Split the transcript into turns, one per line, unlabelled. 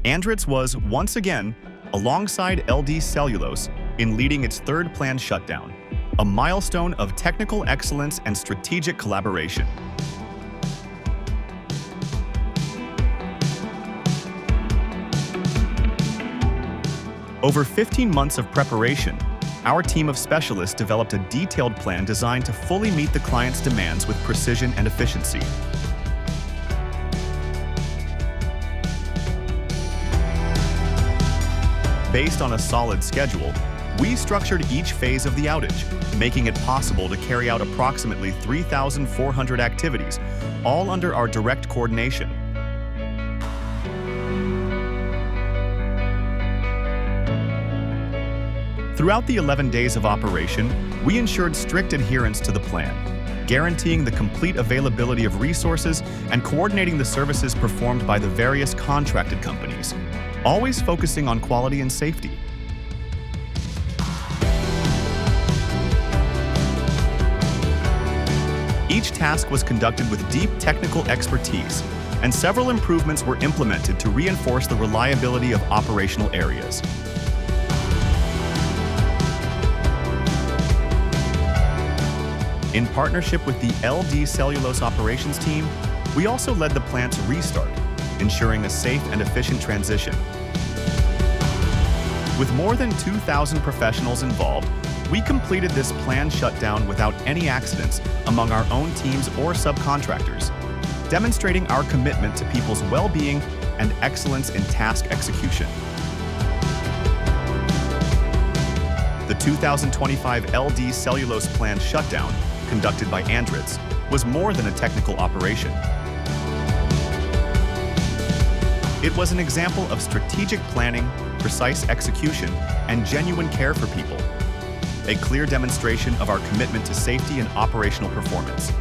ANDRITZ was, once again, alongside LD Celulose in leading its third planned shutdown, a milestone of technical excellence and strategic collaboration. Over 15 months of preparation, our team of specialists developed a detailed plan designed to fully meet the client's demands with precision and efficiency. Based on a solid schedule, we structured each phase of the outage, making it possible to carry out approximately 3,400 activities, all under our direct coordination. Throughout the 11 days of operation, we ensured strict adherence to the plan, guaranteeing the complete availability of resources and coordinating the services performed by the various contracted companies, always focusing on quality and safety. Each task was conducted with deep technical expertise, and several improvements were implemented to reinforce the reliability of operational areas. In partnership with the LD Celulose operations team, we also led the plant's restart, ensuring a safe and efficient transition. With more than 2,000 professionals involved, we completed this planned shutdown without any accidents among our own teams or subcontractors, demonstrating our commitment to people's well-being and excellence in task execution. The 2025 LD Celulose planned shutdown, conducted by ANDRITZ, was more than a technical operation. It was an example of strategic planning, precise execution, and genuine care for people. A clear demonstration of our commitment to safety and operational performance.